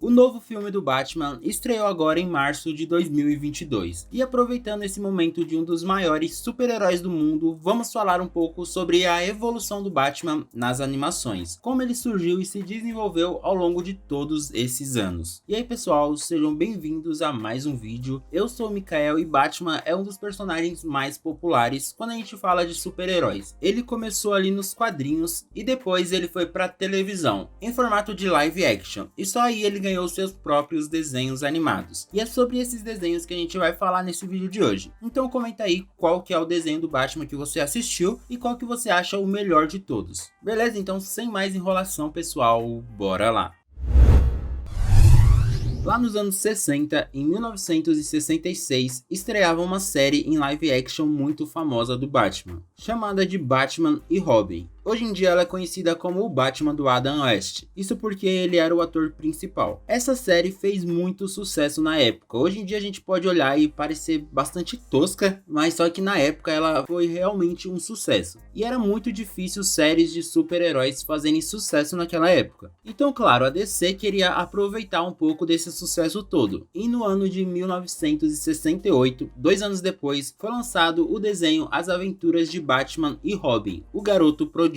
O novo filme do Batman estreou agora em março de 2022. E aproveitando esse momento de um dos maiores super-heróis do mundo, vamos falar um pouco sobre a evolução do Batman nas animações, como ele surgiu e se desenvolveu ao longo de todos esses anos. E aí pessoal, sejam bem-vindos a mais um vídeo. Eu sou o Mikael e Batman é um dos personagens mais populares quando a gente fala de super-heróis. Ele começou ali nos quadrinhos e depois ele foi pra televisão, em formato de live action, e só aí ele ganhou seus próprios desenhos animados. E é sobre esses desenhos que a gente vai falar nesse vídeo de hoje. Então comenta aí qual que é o desenho do Batman que você assistiu e qual que você acha o melhor de todos. Beleza? Então sem mais enrolação pessoal, bora lá! Lá nos anos 60, em 1966, estreava uma série em live action muito famosa do Batman, chamada de Batman e Robin. Hoje em dia ela é conhecida como o Batman do Adam West, isso porque ele era o ator principal. Essa série fez muito sucesso na época. Hoje em dia a gente pode olhar e parecer bastante tosca, mas só que na época ela foi realmente um sucesso. E era muito difícil séries de super-heróis fazerem sucesso naquela época. Então claro, a DC queria aproveitar um pouco desse sucesso todo. E no ano de 1968, 2 anos depois, foi lançado o desenho As Aventuras de Batman e Robin, o Garoto Prodígio.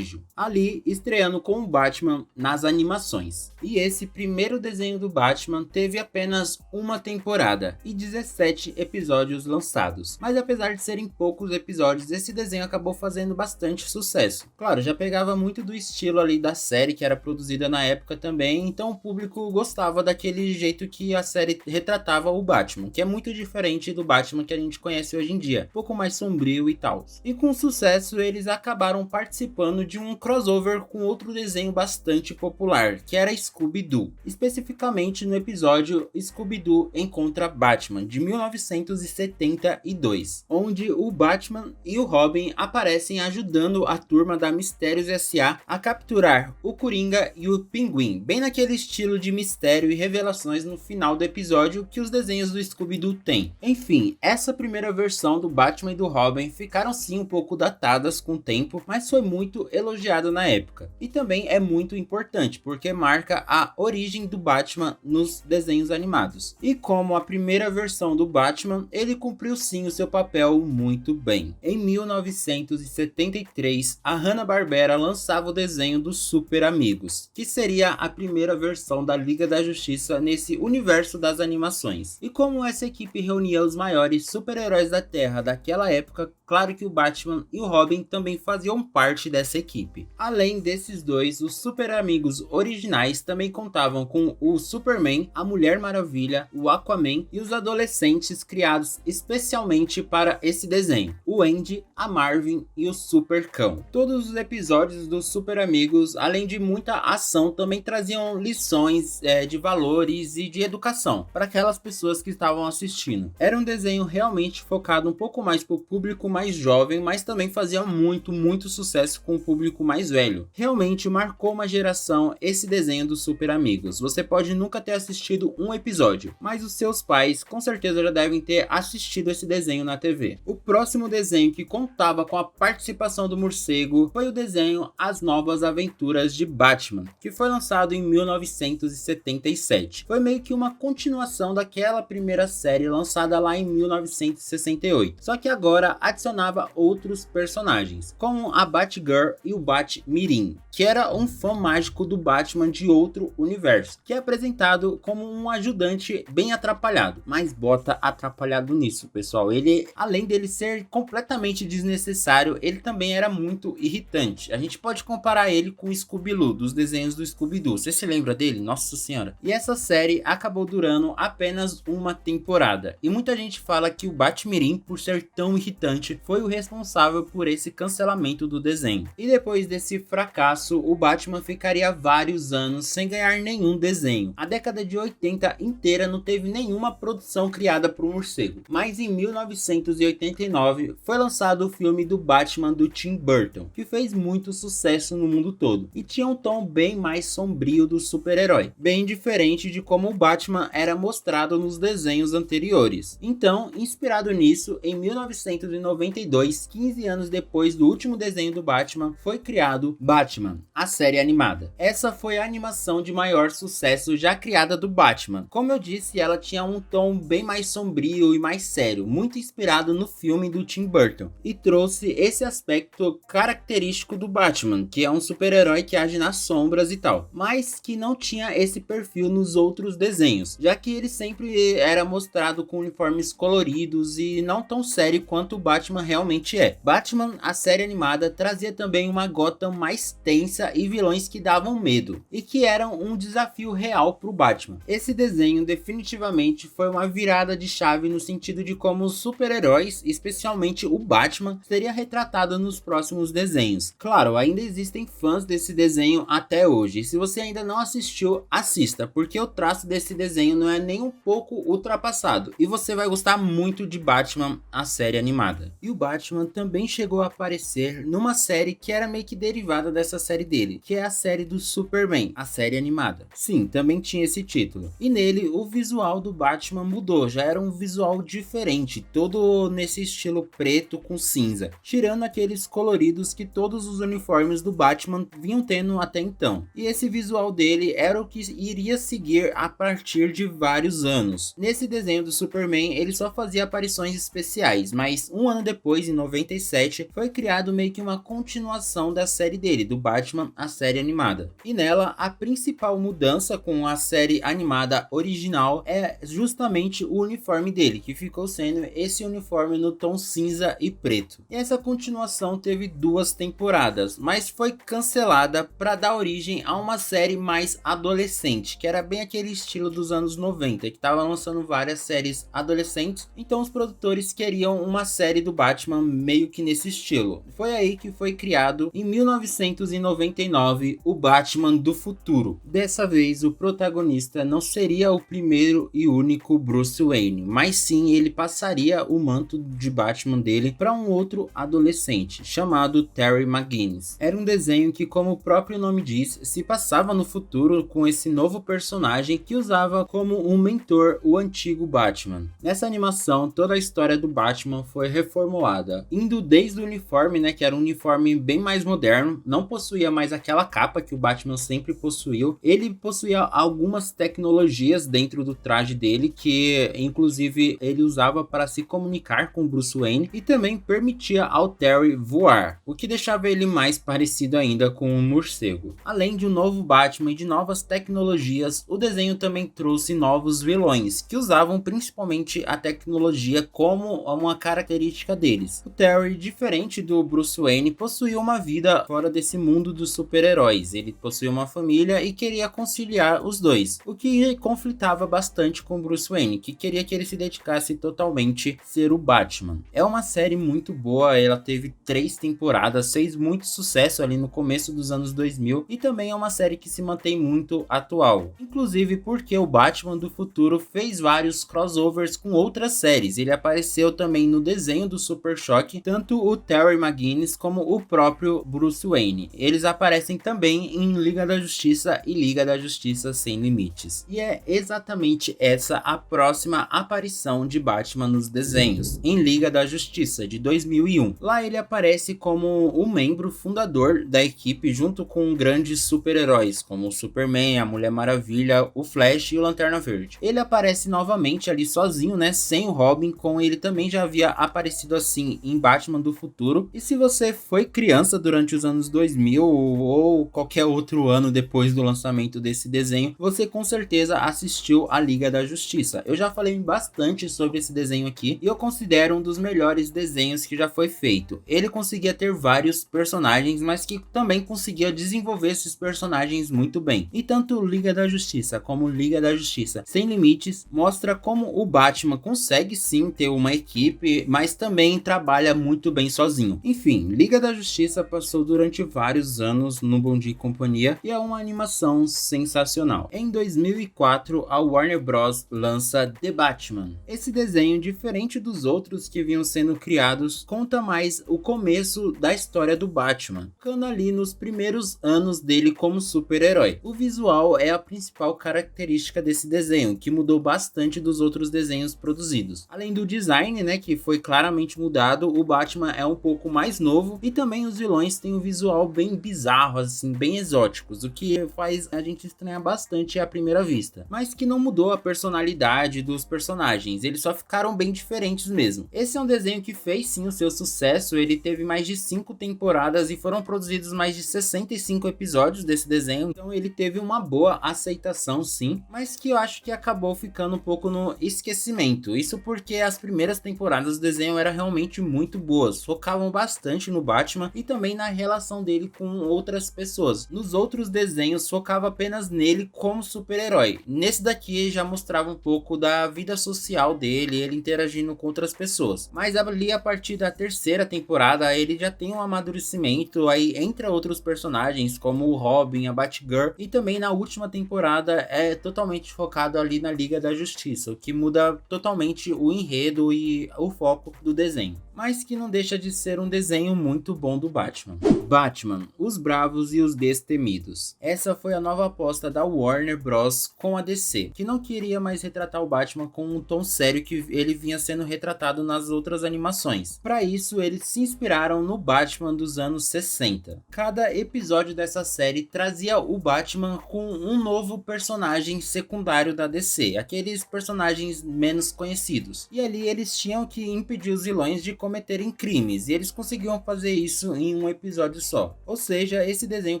Ali estreando com o Batman nas animações. E esse primeiro desenho do Batman teve apenas uma temporada e 17 episódios lançados. Mas apesar de serem poucos episódios, esse desenho acabou fazendo bastante sucesso. Claro, já pegava muito do estilo ali da série que era produzida na época também, então o público gostava daquele jeito que a série retratava o Batman, que é muito diferente do Batman que a gente conhece hoje em dia, um pouco mais sombrio e tal. E com sucesso eles acabaram participando de um crossover com outro desenho bastante popular, que era Scooby-Doo, especificamente no episódio Scooby-Doo Encontra Batman, de 1972, onde o Batman e o Robin aparecem ajudando a turma da Mistérios S.A. a capturar o Coringa e o Pinguim, bem naquele estilo de mistério e revelações no final do episódio que os desenhos do Scooby-Doo têm. Enfim, essa primeira versão do Batman e do Robin ficaram sim um pouco datadas com o tempo, mas foi muito elogiado na época. E também é muito importante, porque marca a origem do Batman nos desenhos animados. E como a primeira versão do Batman, ele cumpriu sim o seu papel muito bem. Em 1973, a Hanna-Barbera lançava o desenho dos Super Amigos, que seria a primeira versão da Liga da Justiça nesse universo das animações. E como essa equipe reunia os maiores super-heróis da Terra daquela época, claro que o Batman e o Robin também faziam parte dessa equipe. Além desses dois, os Super Amigos originais também contavam com o Superman, a Mulher Maravilha, o Aquaman e os adolescentes criados especialmente para esse desenho, o Andy, a Marvin e o Super Cão. Todos os episódios dos Super Amigos, além de muita ação, também traziam lições de valores e de educação para aquelas pessoas que estavam assistindo. Era um desenho realmente focado um pouco mais para o público mais jovem, mas também fazia muito sucesso com o público mais velho. Realmente marcou uma geração esse desenho dos Super Amigos. Você pode nunca ter assistido um episódio, mas os seus pais com certeza já devem ter assistido esse desenho na TV. O próximo desenho que contava com a participação do morcego foi o desenho As Novas Aventuras de Batman, que foi lançado em 1977. Foi meio que uma continuação daquela primeira série lançada lá em 1968, só que agora adicionava outros personagens, como a Batgirl e o Bat-Mirim, que era um fã mágico do Batman de outro universo, que é apresentado como um ajudante bem atrapalhado, mas bota atrapalhado nisso, pessoal. Ele, além dele ser completamente desnecessário, ele também era muito irritante. A gente pode comparar ele com o Scooby-Doo, dos desenhos do Scooby-Doo. Você se lembra dele? Nossa senhora. E essa série acabou durando apenas uma temporada, e muita gente fala que o Bat-Mirim, por ser tão irritante, foi o responsável por esse cancelamento do desenho. E depois desse fracasso, o Batman ficaria vários anos sem ganhar nenhum desenho. A década de 80 inteira não teve nenhuma produção criada por um morcego. Mas em 1989 foi lançado o filme do Batman do Tim Burton, que fez muito sucesso no mundo todo e tinha um tom bem mais sombrio do super-herói, bem diferente de como o Batman era mostrado nos desenhos anteriores. Então, inspirado nisso, em 1992, 15 anos depois do último desenho do Batman, Batman, foi criado Batman, a série animada. Essa foi a animação de maior sucesso já criada do Batman. Como eu disse, ela tinha um tom bem mais sombrio e mais sério, muito inspirado no filme do Tim Burton, e trouxe esse aspecto característico do Batman, que é um super-herói que age nas sombras e tal, mas que não tinha esse perfil nos outros desenhos, já que ele sempre era mostrado com uniformes coloridos e não tão sério quanto o Batman realmente é. Batman, a série animada, trazia também uma Gotham mais tensa e vilões que davam medo, e que eram um desafio real para o Batman. Esse desenho definitivamente foi uma virada de chave no sentido de como os super-heróis, especialmente o Batman, seria retratado nos próximos desenhos. Claro, ainda existem fãs desse desenho até hoje, e se você ainda não assistiu, assista, porque o traço desse desenho não é nem um pouco ultrapassado, e você vai gostar muito de Batman, a série animada. E o Batman também chegou a aparecer numa série que era meio que derivada dessa série dele, que é a série do Superman, a série animada. Sim, também tinha esse título. E nele, o visual do Batman mudou, já era um visual diferente, todo nesse estilo preto com cinza, tirando aqueles coloridos que todos os uniformes do Batman vinham tendo até então. E esse visual dele era o que iria seguir a partir de vários anos. Nesse desenho do Superman, ele só fazia aparições especiais, mas um ano depois, em 97, foi criado meio que uma continuação da série dele, do Batman, a série animada. E nela, a principal mudança com a série animada original é justamente o uniforme dele, que ficou sendo esse uniforme no tom cinza e preto. E essa continuação teve 2 temporadas, mas foi cancelada para dar origem a uma série mais adolescente, que era bem aquele estilo dos anos 90, que estava lançando várias séries adolescentes, então os produtores queriam uma série do Batman meio que nesse estilo. Foi aí que foi criado, em 1999, o Batman do futuro. Dessa vez, o protagonista não seria o primeiro e único Bruce Wayne, mas sim ele passaria o manto de Batman dele para um outro adolescente, chamado Terry McGinnis. Era um desenho que, como o próprio nome diz, se passava no futuro com esse novo personagem que usava como um mentor o antigo Batman. Nessa animação, toda a história do Batman foi reformulada, indo desde o uniforme, né, que era um uniforme bem mais moderno, não possuía mais aquela capa que o Batman sempre possuiu. Ele possuía algumas tecnologias dentro do traje dele, que inclusive ele usava para se comunicar com Bruce Wayne, e também permitia ao Terry voar, o que deixava ele mais parecido ainda com um morcego. Além de um novo Batman e de novas tecnologias, o desenho também trouxe novos vilões, que usavam principalmente a tecnologia como uma característica deles. O Terry, diferente do Bruce Wayne, possuía uma vida fora desse mundo dos super-heróis. Ele possuía uma família e queria conciliar os dois, o que conflitava bastante com Bruce Wayne, que queria que ele se dedicasse totalmente a ser o Batman. É uma série muito boa, ela teve 3 temporadas, fez muito sucesso ali no começo dos anos 2000, e também é uma série que se mantém muito atual. Inclusive porque o Batman do futuro fez vários crossovers com outras séries. Ele apareceu também no desenho do Super Choque, tanto o Terry McGinnis como o próprio Bruce Wayne. Eles aparecem também em Liga da Justiça e Liga da Justiça Sem Limites. E é exatamente essa a próxima aparição de Batman nos desenhos, em Liga da Justiça, de 2001. Lá ele aparece como um membro fundador da equipe, junto com grandes super-heróis, como o Superman, a Mulher Maravilha, o Flash e o Lanterna Verde. Ele aparece novamente ali sozinho, né, sem o Robin, como ele também já havia aparecido assim em Batman do Futuro. E se você foi criança durante os anos 2000 ou qualquer outro ano depois do lançamento desse desenho, você com certeza assistiu a Liga da Justiça. Eu já falei bastante sobre esse desenho aqui e eu considero um dos melhores desenhos que já foi feito. Ele conseguia ter vários personagens, mas que também conseguia desenvolver esses personagens muito bem. E tanto Liga da Justiça como Liga da Justiça Sem Limites mostra como o Batman consegue sim ter uma equipe, mas também trabalha muito bem sozinho. Enfim, Liga da Justiça passou durante vários anos no Bom Dia e Companhia e é uma animação sensacional. Em 2004, a Warner Bros. Lança The Batman. Esse desenho, diferente dos outros que vinham sendo criados, conta mais o começo da história do Batman, ficando ali nos primeiros anos dele como super-herói. O visual é a principal característica desse desenho, que mudou bastante dos outros desenhos produzidos. Além do design, né, que foi claramente mudado, o Batman é um pouco mais novo e também os vilões têm um visual bem bizarro, assim, bem exóticos, o que faz a gente estranhar bastante à primeira vista, mas que não mudou a personalidade dos personagens, eles só ficaram bem diferentes mesmo. Esse é um desenho que fez sim o seu sucesso, ele teve mais de 5 temporadas e foram produzidos mais de 65 episódios desse desenho, então ele teve uma boa aceitação sim, mas que eu acho que acabou ficando um pouco no esquecimento. Isso porque as primeiras temporadas do desenho eram realmente muito boas, focavam bastante no Batman e também na relação dele com outras pessoas. Nos outros desenhos focava apenas nele como super-herói. Nesse daqui já mostrava um pouco da vida social dele, ele interagindo com outras pessoas. Mas ali a partir da terceira temporada ele já tem um amadurecimento, aí entra outros personagens como o Robin, a Batgirl, e também na última temporada é totalmente focado ali na Liga da Justiça, o que muda totalmente o enredo e o foco do desenho, mas que não deixa de ser um desenho muito bom do Batman. Batman, os Bravos e os Destemidos. Essa foi a nova aposta da Warner Bros. Com a DC, que não queria mais retratar o Batman com um tom sério que ele vinha sendo retratado nas outras animações. Para isso, eles se inspiraram no Batman dos anos 60. Cada episódio dessa série trazia o Batman com um novo personagem secundário da DC, aqueles personagens menos conhecidos. E ali eles tinham que impedir os vilões de cometerem crimes, e eles conseguiam fazer isso em um episódio só. Ou seja, esse desenho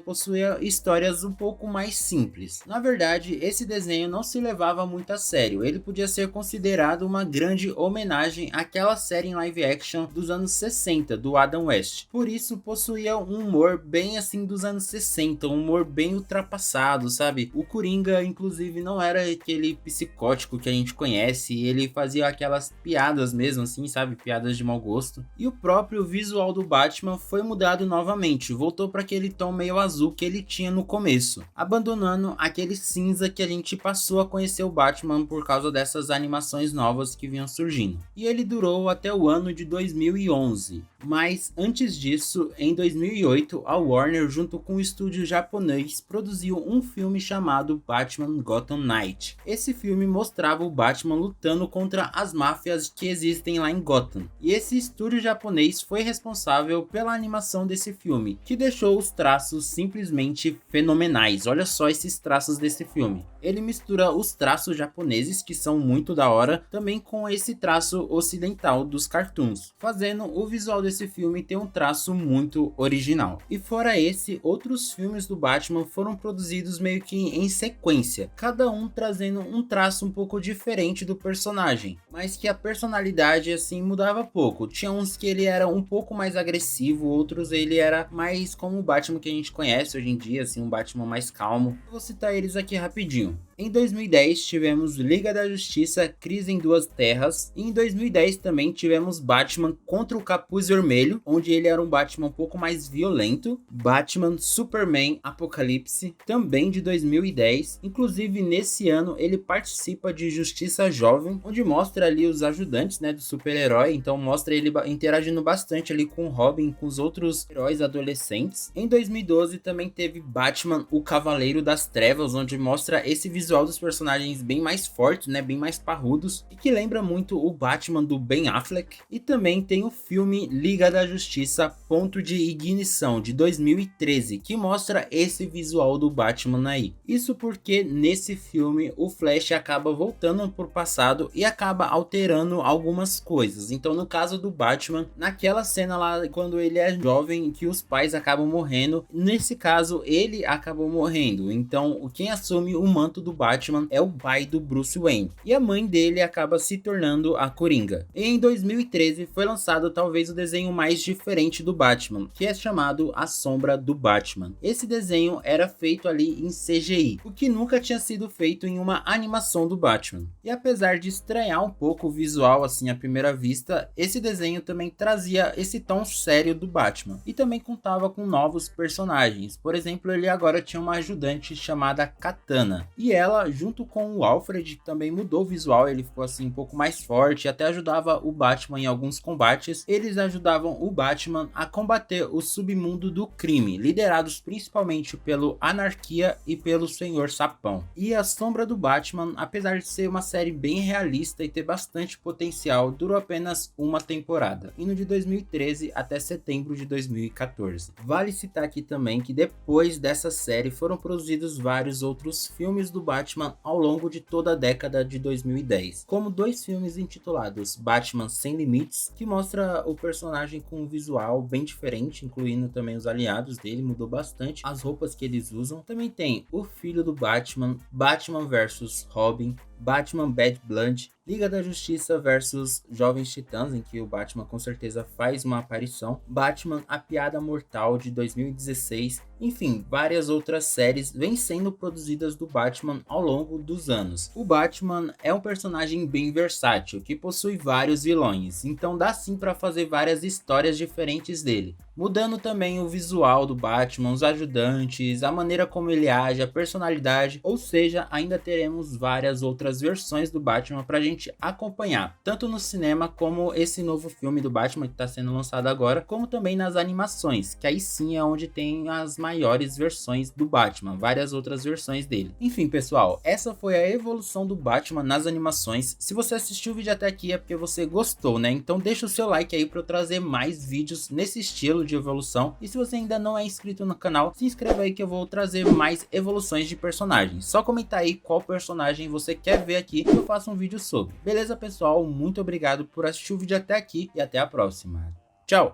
possuía histórias um pouco mais simples. Na verdade, esse desenho não se levava muito a sério, ele podia ser considerado uma grande homenagem àquela série em live action dos anos 60, do Adam West. Por isso, possuía um humor bem assim dos anos 60, um humor bem ultrapassado, sabe? O Coringa, inclusive, não era aquele psicótico que a gente conhece, ele fazia aquelas piadas mesmo assim, sabe? Piadas de mau gosto. E o próprio visual do Batman foi mudado novamente, voltou para aquele tom meio azul que ele tinha no começo, abandonando aquele cinza que a gente passou a conhecer o Batman por causa dessas animações novas que vinham surgindo. E ele durou até o ano de 2011. Mas antes disso, em 2008, a Warner, junto com o estúdio japonês, produziu um filme chamado Batman Gotham Knight. Esse filme mostrava o Batman lutando contra as máfias que existem lá em Gotham. E esse estúdio japonês foi responsável pela animação desse filme, que deixou os traços simplesmente fenomenais. Olha só esses traços desse filme. Ele mistura os traços japoneses, que são muito da hora, também com esse traço ocidental dos cartoons, fazendo o visual desse filme ter um traço muito original. E fora esse, outros filmes do Batman foram produzidos meio que em sequência, cada um trazendo um traço um pouco diferente do personagem, mas que a personalidade assim mudava pouco. Tinha uns que ele era um pouco mais agressivo, outros ele era mais como o Batman que a gente conhece hoje em dia, assim, um Batman mais calmo. Vou citar eles aqui rapidinho. Em 2010 tivemos Liga da Justiça, Crise em Duas Terras, e em 2010 também tivemos Batman contra o Capuz Vermelho, onde ele era um Batman um pouco mais violento, Batman Superman Apocalipse, também de 2010, inclusive nesse ano ele participa de Justiça Jovem, onde mostra ali os ajudantes, né, do super-herói, então mostra ele interagindo bastante ali com o Robin, com os outros heróis adolescentes. Em 2012 também teve Batman o Cavaleiro das Trevas, onde mostra esse visual dos personagens bem mais fortes, né, bem mais parrudos, e que lembra muito o Batman do Ben Affleck. E também tem o filme Liga da Justiça Ponto de Ignição, de 2013, que mostra esse visual do Batman aí. Isso porque nesse filme o Flash acaba voltando pro passado e acaba alterando algumas coisas. Então no caso do Batman, naquela cena lá quando ele é jovem, que os pais acabam morrendo, nesse caso ele acabou morrendo, então quem assume o manto do Batman é o pai do Bruce Wayne, e a mãe dele acaba se tornando a Coringa. E em 2013 foi lançado talvez o desenho mais diferente do Batman, que é chamado A Sombra do Batman. Esse desenho era feito ali em CGI, o que nunca tinha sido feito em uma animação do Batman. E apesar de estranhar um pouco o visual assim à primeira vista, esse desenho também trazia esse tom sério do Batman, e também contava com novos personagens. Por exemplo, ele agora tinha uma ajudante chamada Katana, e ela ela, junto com o Alfred, também mudou o visual, ele ficou assim um pouco mais forte, até ajudava o Batman em alguns combates. Eles ajudavam o Batman a combater o submundo do crime, liderados principalmente pelo Anarquia e pelo Senhor Sapão. E A Sombra do Batman, apesar de ser uma série bem realista e ter bastante potencial, durou apenas uma temporada, indo de 2013 até setembro de 2014. Vale citar aqui também que depois dessa série foram produzidos vários outros filmes do Batman ao longo de toda a década de 2010, como 2 filmes intitulados Batman Sem Limites, que mostra o personagem com um visual bem diferente, incluindo também os aliados dele, mudou bastante as roupas que eles usam. Também tem O Filho do Batman, Batman vs Robin, Batman Bad Blood, Liga da Justiça versus Jovens Titãs, em que o Batman com certeza faz uma aparição, Batman A Piada Mortal de 2016, enfim, várias outras séries vêm sendo produzidas do Batman ao longo dos anos. O Batman é um personagem bem versátil, que possui vários vilões, então dá sim para fazer várias histórias diferentes dele, mudando também o visual do Batman, os ajudantes, a maneira como ele age, a personalidade, ou seja, ainda teremos várias outras versões do Batman pra gente acompanhar, tanto no cinema como esse novo filme do Batman que está sendo lançado agora, como também nas animações, que aí sim é onde tem as maiores versões do Batman, várias outras versões dele. Enfim, pessoal, essa foi a evolução do Batman nas animações. Se você assistiu o vídeo até aqui é porque você gostou, né? Então deixa o seu like aí para eu trazer mais vídeos nesse estilo de evolução. E se você ainda não é inscrito no canal, se inscreva aí que eu vou trazer mais evoluções de personagens. Só comenta aí qual personagem você quer ver aqui que eu faço um vídeo sobre. Beleza, pessoal? Muito obrigado por assistir o vídeo até aqui e até a próxima. Tchau!